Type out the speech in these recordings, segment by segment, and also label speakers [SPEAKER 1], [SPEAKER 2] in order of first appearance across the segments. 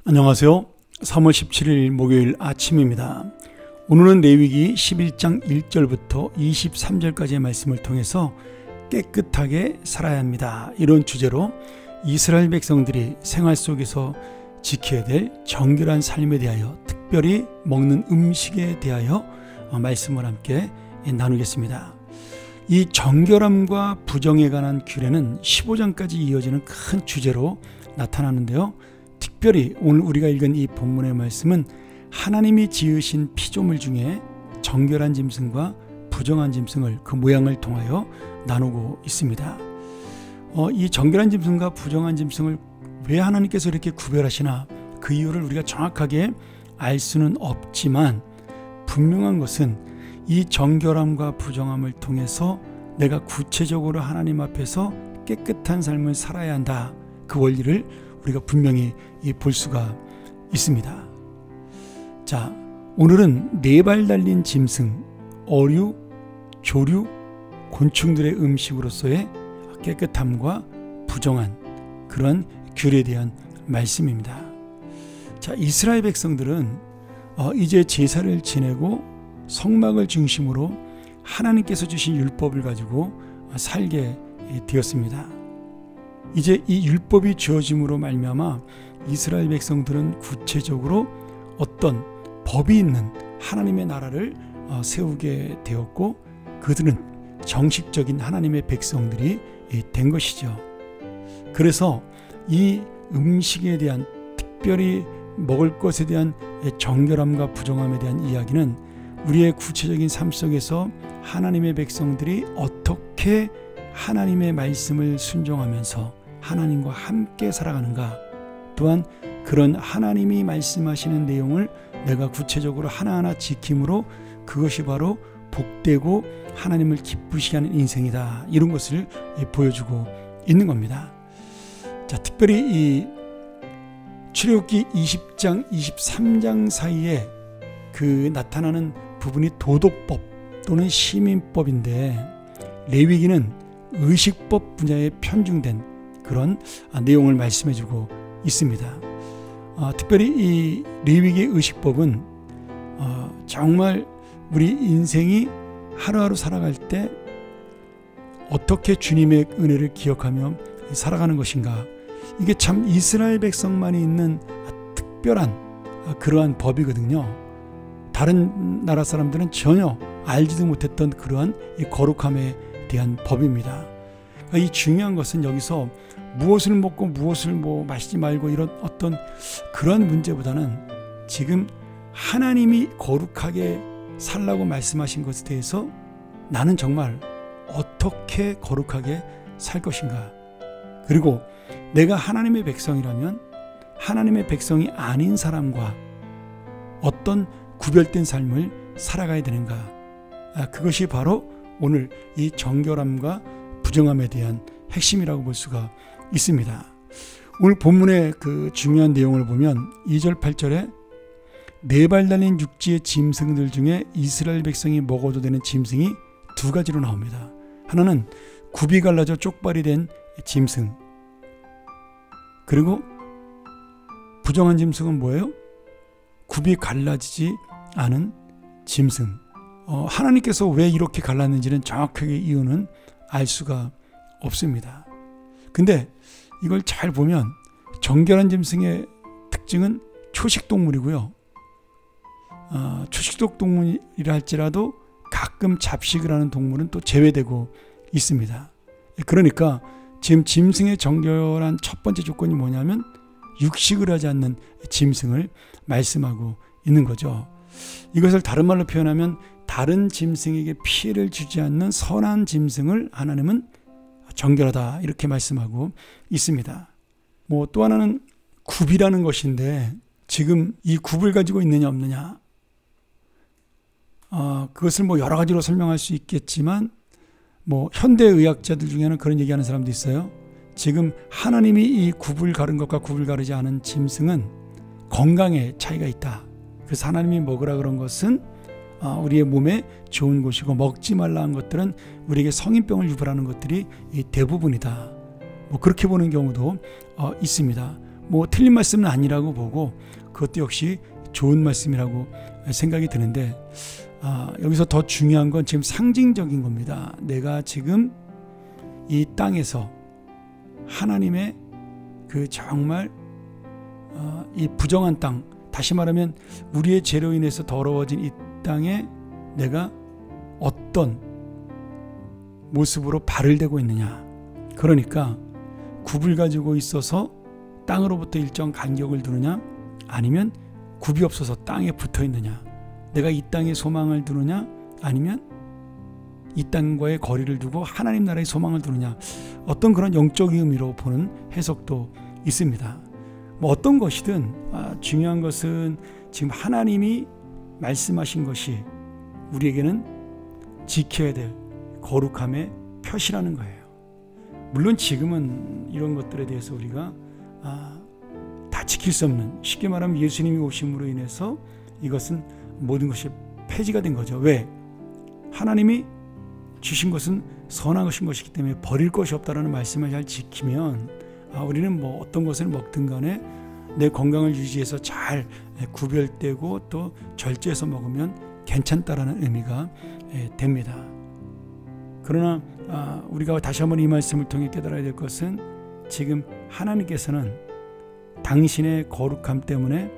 [SPEAKER 1] 안녕하세요. 3월 17일 목요일 아침입니다. 오늘은 레위기 11장 1절부터 23절까지의 말씀을 통해서 깨끗하게 살아야 합니다. 이런 주제로 이스라엘 백성들이 생활 속에서 지켜야 될 정결한 삶에 대하여, 특별히 먹는 음식에 대하여 말씀을 함께 나누겠습니다. 이 정결함과 부정에 관한 규례는 15장까지 이어지는 큰 주제로 나타나는데요. 특별히 오늘 우리가 읽은 이 본문의 말씀은 하나님이 지으신 피조물 중에 정결한 짐승과 부정한 짐승을 그 모양을 통하여 나누고 있습니다. 이 정결한 짐승과 부정한 짐승을 왜 하나님께서 이렇게 구별하시나, 그 이유를 우리가 정확하게 알 수는 없지만 분명한 것은 이 정결함과 부정함을 통해서 내가 구체적으로 하나님 앞에서 깨끗한 삶을 살아야 한다, 그 원리를 우리가 분명히 볼 수가 있습니다. 자, 오늘은 4발 달린 짐승, 어류, 조류, 곤충들의 음식으로서의 깨끗함과 부정한 그런 규례에 대한 말씀입니다. 자, 이스라엘 백성들은 이제 제사를 지내고 성막을 중심으로 하나님께서 주신 율법을 가지고 살게 되었습니다. 이제 이 율법이 주어짐으로 말미암아 이스라엘 백성들은 구체적으로 어떤 법이 있는 하나님의 나라를 세우게 되었고, 그들은 정식적인 하나님의 백성들이 된 것이죠. 그래서 이 음식에 대한, 특별히 먹을 것에 대한 정결함과 부정함에 대한 이야기는 우리의 구체적인 삶 속에서 하나님의 백성들이 어떻게 하나님의 말씀을 순종하면서 하나님과 함께 살아가는가, 또한 그런 하나님이 말씀하시는 내용을 내가 구체적으로 하나하나 지킴으로 그것이 바로 복되고 하나님을 기쁘시게 하는 인생이다, 이런 것을 보여주고 있는 겁니다. 자, 특별히 이 출애굽기 20장 23장 사이에 그 나타나는 부분이 도덕법 또는 시민법인데, 레위기는 의식법 분야에 편중된 그런 내용을 말씀해주고 있습니다. 특별히 이 레위기의 의식법은 정말 우리 인생이 하루하루 살아갈 때 어떻게 주님의 은혜를 기억하며 살아가는 것인가, 이게 참 이스라엘 백성만이 있는 특별한 그러한 법이거든요. 다른 나라 사람들은 전혀 알지도 못했던 그러한 이 거룩함에 대한 법입니다. 이 중요한 것은 여기서 무엇을 먹고 무엇을 마시지 말고 이런 어떤 그런 문제보다는 지금 하나님이 거룩하게 살라고 말씀하신 것에 대해서 나는 정말 어떻게 거룩하게 살 것인가, 그리고 내가 하나님의 백성이라면 하나님의 백성이 아닌 사람과 어떤 구별된 삶을 살아가야 되는가, 그것이 바로 오늘 이 정결함과 부정함에 대한 핵심이라고 볼 수가 있습니다. 오늘 본문의 그 중요한 내용을 보면 2절 8절에 4발 달린 육지의 짐승들 중에 이스라엘 백성이 먹어도 되는 짐승이 2가지로 나옵니다. 하나는 굽이 갈라져 쪽발이 된 짐승, 그리고 부정한 짐승은 뭐예요? 굽이 갈라지지 않은 짐승. 하나님께서 왜 이렇게 갈랐는지는 정확하게 이유는 알 수가 없습니다. 근데 이걸 잘 보면 정결한 짐승의 특징은 초식동물이고요. 초식동물이라 할지라도 가끔 잡식을 하는 동물은 또 제외되고 있습니다. 그러니까 지금 짐승의 정결한 첫 번째 조건이 뭐냐면 육식을 하지 않는 짐승을 말씀하고 있는 거죠. 이것을 다른 말로 표현하면 다른 짐승에게 피해를 주지 않는 선한 짐승을 하나님은 정결하다, 이렇게 말씀하고 있습니다. 또 하나는 굽이라는 것인데, 지금 이 굽을 가지고 있느냐 없느냐, 그것을 여러 가지로 설명할 수 있겠지만 현대의학자들 중에는 그런 얘기하는 사람도 있어요. 지금 하나님이 이 굽을 가른 것과 굽을 가르지 않은 짐승은 건강에 차이가 있다. 그래서 하나님이 먹으라 그런 것은 우리의 몸에 좋은 것이고, 먹지 말라 한 것들은 우리에게 성인병을 유발하는 것들이 대부분이다. 그렇게 보는 경우도 있습니다. 뭐 틀린 말씀은 아니라고 보고 그것도 역시 좋은 말씀이라고 생각이 드는데 여기서 더 중요한 건 지금 상징적인 겁니다. 내가 지금 이 땅에서 하나님의 그 정말 이 부정한 땅, 다시 말하면 우리의 죄로 인해서 더러워진 이 땅에 내가 어떤 모습으로 발을 대고 있느냐. 그러니까 굽을 가지고 있어서 땅으로부터 일정 간격을 두느냐, 아니면 굽이 없어서 땅에 붙어 있느냐. 내가 이 땅에 소망을 두느냐, 아니면 이 땅과의 거리를 두고 하나님 나라의 소망을 두느냐. 어떤 그런 영적인 의미로 보는 해석도 있습니다. 뭐 어떤 것이든 중요한 것은 지금 하나님이 말씀하신 것이 우리에게는 지켜야 될 거룩함의 표시라는 거예요. 물론 지금은 이런 것들에 대해서 우리가 다 지킬 수 없는, 쉽게 말하면 예수님이 오심으로 인해서 이것은 모든 것이 폐지가 된 거죠. 왜? 하나님이 주신 것은 선한 것이기 때문에 버릴 것이 없다라는 말씀을 잘 지키면 우리는 뭐 어떤 것을 먹든 간에 내 건강을 유지해서 잘 구별되고 또 절제해서 먹으면 괜찮다라는 의미가 됩니다. 그러나 우리가 다시 한번 이 말씀을 통해 깨달아야 될 것은 지금 하나님께서는 당신의 거룩함 때문에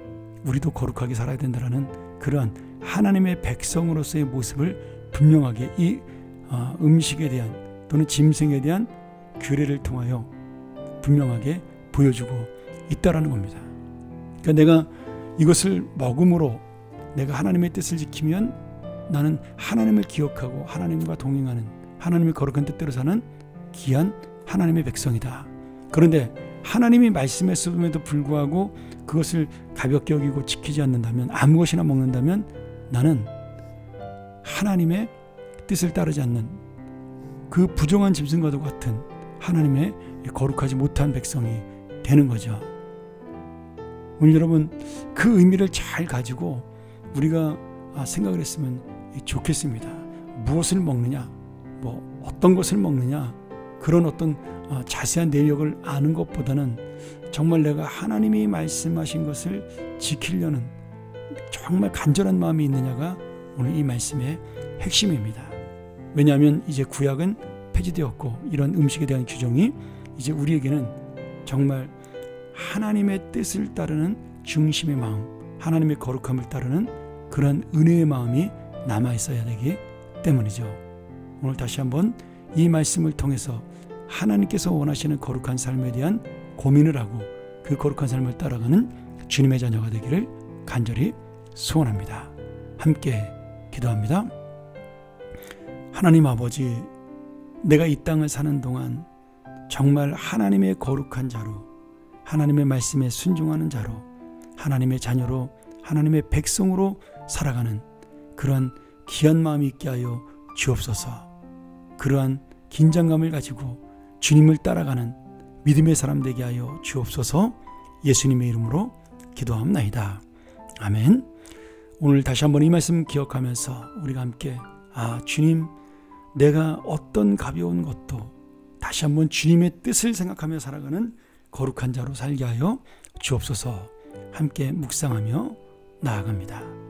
[SPEAKER 1] 우리도 거룩하게 살아야 된다는 그러한 하나님의 백성으로서의 모습을 분명하게 이 음식에 대한 또는 짐승에 대한 규례를 통하여 분명하게 보여주고 있다라는 겁니다. 그러니까 내가 이것을 먹음으로 내가 하나님의 뜻을 지키면 나는 하나님을 기억하고 하나님과 동행하는, 하나님의 거룩한 뜻대로 사는 귀한 하나님의 백성이다. 그런데 하나님이 말씀했음에도 불구하고 그것을 가볍게 여기고 지키지 않는다면, 아무 것이나 먹는다면 나는 하나님의 뜻을 따르지 않는 그 부정한 짐승과도 같은 하나님의 거룩하지 못한 백성이 되는 거죠. 오늘 여러분 그 의미를 잘 가지고 우리가 생각을 했으면 좋겠습니다. 무엇을 먹느냐, 뭐 어떤 것을 먹느냐, 그런 어떤 자세한 내역을 아는 것보다는 정말 내가 하나님이 말씀하신 것을 지키려는 정말 간절한 마음이 있느냐가 오늘 이 말씀의 핵심입니다. 왜냐하면 이제 구약은 폐지되었고 이런 음식에 대한 규정이 이제 우리에게는 정말 하나님의 뜻을 따르는 중심의 마음, 하나님의 거룩함을 따르는 그런 은혜의 마음이 남아 있어야 되기 때문이죠. 오늘 다시 한번 이 말씀을 통해서 하나님께서 원하시는 거룩한 삶에 대한 고민을 하고 그 거룩한 삶을 따라가는 주님의 자녀가 되기를 간절히 소원합니다. 함께 기도합니다. 하나님 아버지, 내가 이 땅을 사는 동안 정말 하나님의 거룩한 자로, 하나님의 말씀에 순종하는 자로, 하나님의 자녀로, 하나님의 백성으로 살아가는 그러한 귀한 마음이 있게 하여 주옵소서. 그러한 긴장감을 가지고 주님을 따라가는 믿음의 사람 되게 하여 주옵소서. 예수님의 이름으로 기도합나이다. 아멘. 오늘 다시 한번 이 말씀 기억하면서 우리가 함께 주님, 내가 어떤 가벼운 것도 다시 한번 주님의 뜻을 생각하며 살아가는 거룩한 자로 살게 하여 주옵소서. 함께 묵상하며 나아갑니다.